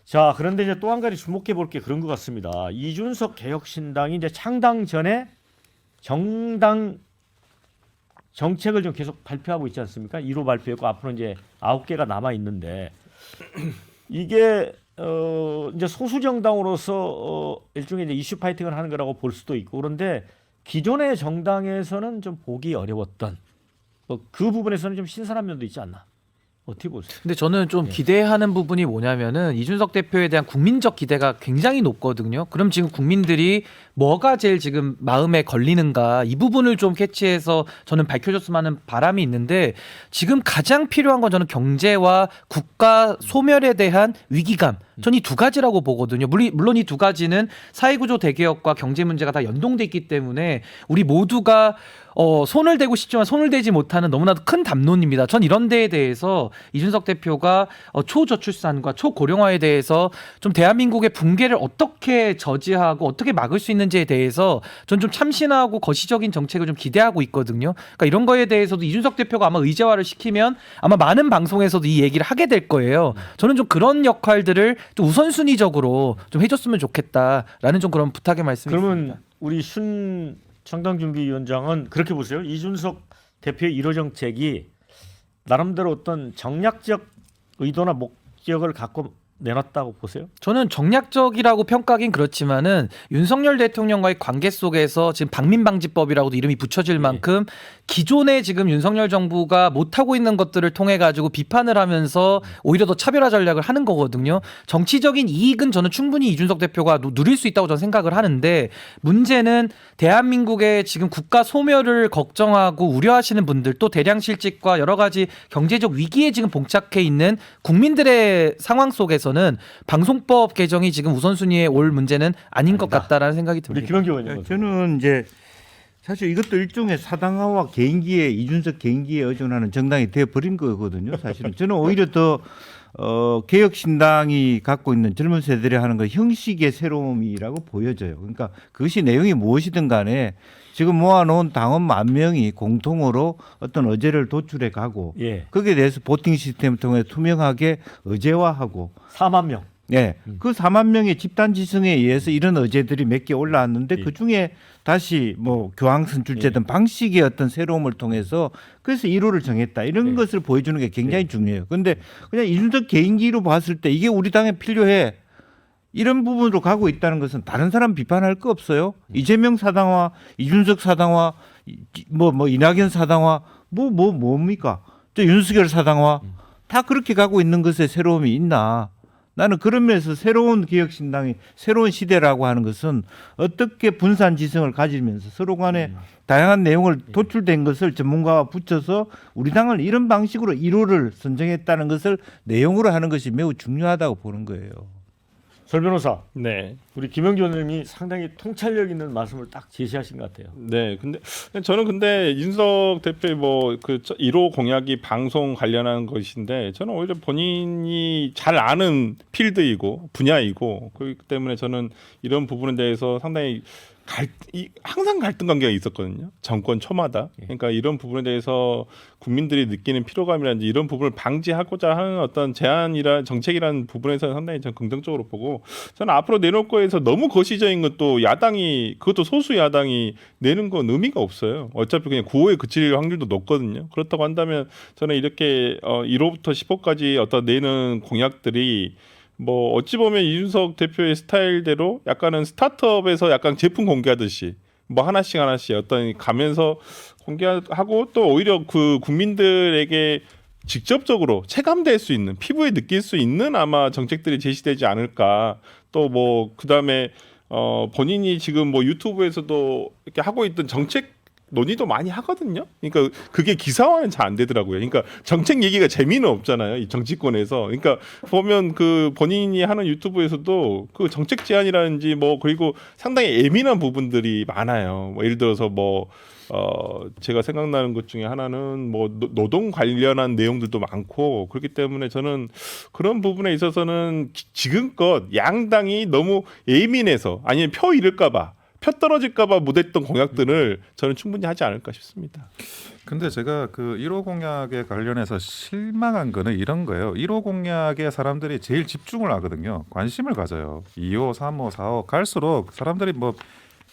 자, 그런데 이제 또 한 가지 주목해 볼 게 그런 것 같습니다. 이준석 개혁신당이 이제 창당 전에 정당 정책을 좀 계속 발표하고 있지 않습니까? 1호 발표했고 앞으로 이제 9개가 남아 있는데 이게 이제 소수 정당으로서 일종의 이제 이슈 파이팅을 하는 거라고 볼 수도 있고 그런데 기존의 정당에서는 좀 보기 어려웠던 그 부분에서는 좀 신선한 면도 있지 않나? 어떻게 보세요? 근데 저는 좀 예. 기대하는 부분이 뭐냐면은 이준석 대표에 대한 국민적 기대가 굉장히 높거든요. 그럼 지금 국민들이 뭐가 제일 지금 마음에 걸리는가 이 부분을 좀 캐치해서 저는 밝혀줬으면 하는 바람이 있는데 지금 가장 필요한 건 저는 경제와 국가 소멸에 대한 위기감. 전 이 두 가지라고 보거든요. 물론 이 두 가지는 사회구조 대개혁과 경제 문제가 다 연동돼 있기 때문에 우리 모두가 손을 대고 싶지만 손을 대지 못하는 너무나도 큰 담론입니다. 전 이런 데에 대해서 이준석 대표가 초저출산과 초고령화에 대해서 좀 대한민국의 붕괴를 어떻게 저지하고 어떻게 막을 수 있는지에 대해서 전 좀 참신하고 거시적인 정책을 좀 기대하고 있거든요. 그러니까 이런 거에 대해서도 이준석 대표가 아마 의제화를 시키면 아마 많은 방송에서도 이 얘기를 하게 될 거예요. 저는 좀 그런 역할들을 좀 우선순위적으로 좀 해줬으면 좋겠다라는 좀 그런 부탁의 말씀입니다. 그러면 우리 순 창당준비위원장은 그렇게 보세요. 이준석 대표의 1호 정책이 나름대로 어떤 정략적 의도나 목적을 갖고 내놨다고 보세요? 저는 정략적이라고 평가하긴 그렇지만은 윤석열 대통령과의 관계 속에서 지금 방민방지법이라고도 이름이 붙여질 만큼 기존에 지금 윤석열 정부가 못하고 있는 것들을 통해 가지고 비판을 하면서 오히려 더 차별화 전략을 하는 거거든요. 정치적인 이익은 저는 충분히 이준석 대표가 누릴 수 있다고 저는 생각을 하는데 문제는 대한민국의 지금 국가 소멸을 걱정하고 우려하시는 분들 또 대량 실직과 여러 가지 경제적 위기에 지금 봉착해 있는 국민들의 상황 속에서 는 방송법 개정이 지금 우선순위에 올 문제는 아닌 것 같다라는 생각이 우리 듭니다. 김영기 의원님. 저는 이제 사실 이것도 일종의 사당화와 개인기에 이준석 개인기에 의존하는 정당이 되어 버린 거거든요. 사실은 저는 오히려 더 개혁신당이 갖고 있는 젊은 세대들이 하는 거 형식의 새로움이라고 보여져요. 그러니까 그것이 내용이 무엇이든 간에 지금 모아놓은 당원 10,000명이 공통으로 어떤 의제를 도출해 가고 예. 거기에 대해서 보팅 시스템을 통해 투명하게 의제화하고 4만 명. 네, 그 4만 명의 집단 지성에 의해서 이런 의제들이 몇 개 올라왔는데 예. 그 중에 다시 뭐 교황 선출제든 방식의 어떤 새로움을 통해서 그래서 1호를 정했다 이런 예. 것을 보여주는 게 굉장히 중요해요. 그런데 그냥 이준석 개인기로 봤을 때 이게 우리 당에 필요해 이런 부분으로 가고 있다는 것은 다른 사람 비판할 거 없어요. 이재명 사당화, 이준석 사당화, 뭐 이낙연 사당화, 뭡니까? 또 윤석열 사당화 다 그렇게 가고 있는 것에 새로움이 있나? 나는 그런 면에서 새로운 개혁신당이 새로운 시대라고 하는 것은 어떻게 분산지성을 가지면서 서로 간에 다양한 내용을 도출된 것을 전문가와 붙여서 우리 당을 이런 방식으로 1호를 선정했다는 것을 내용으로 하는 것이 매우 중요하다고 보는 거예요. 설 변호사. 네. 우리 김영기 의원님이 상당히 통찰력 있는 말씀을 딱 제시하신 것 같아요. 네. 근데 이준석 대표의 뭐그 1호 공약이 방송 관련한 것인데 저는 오히려 본인이 잘 아는 필드이고 분야이고 그렇기 때문에 저는 이런 부분에 대해서 상당히 항상 갈등 관계가 있었거든요. 정권 초마다. 그러니까 이런 부분에 대해서 국민들이 느끼는 피로감이라든지 이런 부분을 방지하고자 하는 어떤 제안이라 정책이라는 부분에서는 상당히 전 긍정적으로 보고 저는 앞으로 내놓을 거에서 너무 거시적인 것도 야당이 그것도 소수 야당이 내는 건 의미가 없어요. 어차피 그냥 9호에 그칠 확률도 높거든요. 그렇다고 한다면 저는 이렇게 1호부터 10호까지 어떤 내는 공약들이 뭐 어찌 보면 이준석 대표의 스타일대로 약간은 스타트업에서 약간 제품 공개하듯이 뭐 하나씩 어떤 가면서 공개하고 또 오히려 그 국민들에게 직접적으로 체감될 수 있는 피부에 느낄 수 있는 아마 정책들이 제시되지 않을까. 또 뭐 그다음에 본인이 지금 뭐 유튜브에서도 이렇게 하고 있던 정책 논의도 많이 하거든요. 그러니까 그게 기사화는 잘 안 되더라고요. 그러니까 정책 얘기가 재미는 없잖아요. 이 정치권에서. 그러니까 보면 그 본인이 하는 유튜브에서도 그 정책 제안이라든지 뭐 그리고 상당히 예민한 부분들이 많아요. 뭐 예를 들어서 제가 생각나는 것 중에 하나는 뭐 노동 관련한 내용들도 많고 그렇기 때문에 저는 그런 부분에 있어서는 지금껏 양당이 너무 예민해서 아니면 표 잃을까 봐 표 떨어질까봐 못했던 공약들을 저는 충분히 하지 않을까 싶습니다. 근데 제가 그 1호 공약에 관련해서 실망한 거는 이런 거예요. 1호 공약에 사람들이 제일 집중을 하거든요. 관심을 가져요. 2호, 3호, 4호 갈수록 사람들이 뭐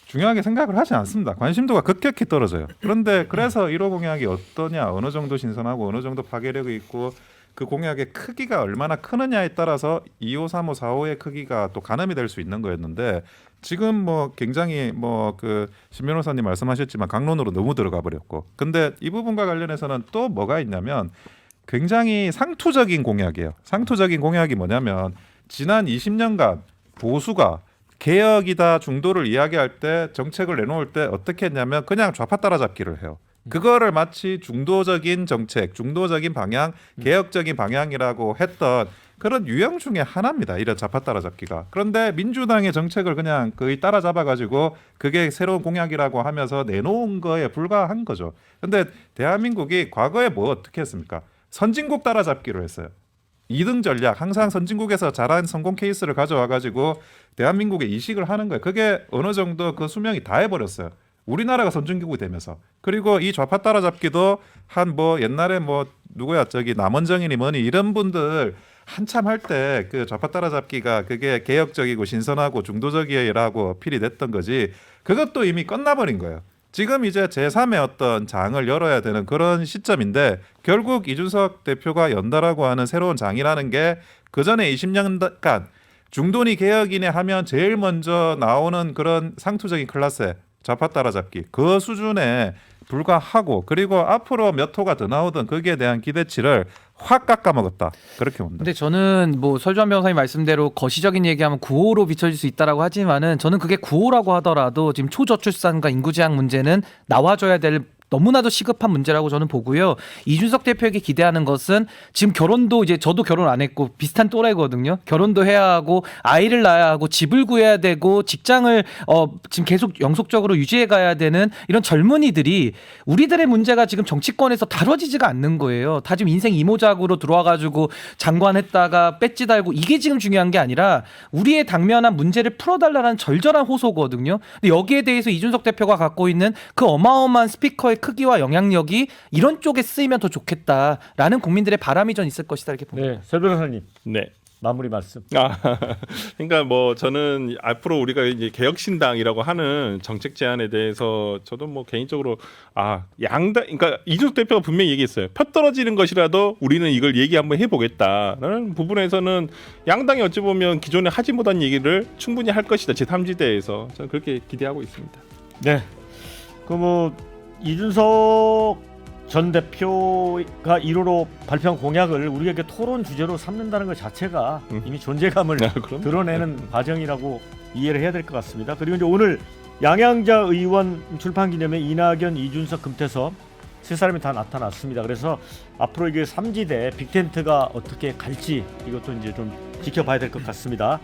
중요하게 생각을 하지 않습니다. 관심도가 급격히 떨어져요. 그런데 그래서 1호 공약이 어떠냐, 어느 정도 신선하고 어느 정도 파괴력이 있고 그 공약의 크기가 얼마나 크느냐에 따라서 2호, 3호, 4호의 크기가 또 가늠이 될 수 있는 거였는데 지금 뭐 굉장히 뭐 그 신 변호사님 말씀하셨지만 강론으로 너무 들어가 버렸고 근데 이 부분과 관련해서는 또 뭐가 있냐면 굉장히 상투적인 공약이에요. 상투적인 공약이 뭐냐면 지난 20년간 보수가 개혁이다 중도를 이야기할 때 정책을 내놓을 때 어떻게 했냐면 그냥 좌파 따라잡기를 해요. 그거를 마치 중도적인 정책, 중도적인 방향, 개혁적인 방향이라고 했던 그런 유형 중에 하나입니다. 이런 좌파 따라잡기가. 그런데 민주당의 정책을 그냥 거의 따라잡아가지고 그게 새로운 공약이라고 하면서 내놓은 거에 불과한 거죠. 그런데 대한민국이 과거에 뭐 어떻게 했습니까? 선진국 따라잡기로 했어요. 2등 전략, 항상 선진국에서 잘한 성공 케이스를 가져와가지고 대한민국에 이식을 하는 거예요. 그게 어느 정도 그 수명이 다 해버렸어요. 우리나라가 선진국이 되면서. 그리고 이 좌파 따라잡기도 한 뭐 옛날에 뭐 누구야 저기 남원정이니 뭐니 이런 분들 한참 할 때 그 좌파 따라잡기가 그게 개혁적이고 신선하고 중도적이라고 어필이 됐던 거지 그것도 이미 끝나버린 거예요. 지금 이제 제3의 어떤 장을 열어야 되는 그런 시점인데 결국 이준석 대표가 연다라고 하는 새로운 장이라는 게 그전에 20년간 중도니 개혁이니 하면 제일 먼저 나오는 그런 상투적인 클래스의 좌파 따라잡기 그 수준에 불과하고 그리고 앞으로 몇 호가 더 나오든 거기에 대한 기대치를 확 깎아먹었다 그렇게 봅니다. 근데 저는 뭐 설주환 변호사님 말씀대로 거시적인 얘기하면 9호로 비춰질 수 있다라고 하지만은 저는 그게 9호라고 하더라도 지금 초저출산과 인구 제한 문제는 나와줘야 될 너무나도 시급한 문제라고 저는 보고요. 이준석 대표에게 기대하는 것은 지금 결혼도 이제 저도 결혼 안 했고 비슷한 또래거든요. 결혼도 해야 하고 아이를 낳아야 하고 집을 구해야 되고 직장을 지금 계속 영속적으로 유지해 가야 되는 이런 젊은이들이 우리들의 문제가 지금 정치권에서 다뤄지지가 않는 거예요. 다 지금 인생 이모작으로 들어와가지고 장관했다가 배지 달고 이게 지금 중요한 게 아니라 우리의 당면한 문제를 풀어달라는 절절한 호소거든요. 근데 여기에 대해서 이준석 대표가 갖고 있는 그 어마어마한 스피커의 크기와 영향력이 이런 쪽에 쓰이면 더 좋겠다라는 국민들의 바람이 전 있을 것이다 이렇게 봅니다. 네, 설 변호사님 네. 마무리 말씀. 그러니까 뭐 저는 앞으로 우리가 이제 개혁신당이라고 하는 정책 제안에 대해서 저도 뭐 개인적으로 양당 그러니까 이준석 대표가 분명히 얘기했어요. 표 떨어지는 것이라도 우리는 이걸 얘기 한번 해보겠다라는 부분에서는 양당이 어찌 보면 기존에 하지 못한 얘기를 충분히 할 것이다. 제3지대에서 저는 그렇게 기대하고 있습니다. 네, 그 뭐 이준석 전 대표가 1호로 발표한 공약을 우리가 이렇게 토론 주제로 삼는다는 것 자체가 이미 존재감을 드러내는 과정이라고 이해를 해야 될 것 같습니다. 그리고 이제 오늘 양양자 의원 출판 기념회 이낙연, 이준석, 금태섭 세 사람이 다 나타났습니다. 그래서 앞으로 이게 3지대 빅텐트가 어떻게 갈지 이것도 이제 좀 지켜봐야 될 것 같습니다.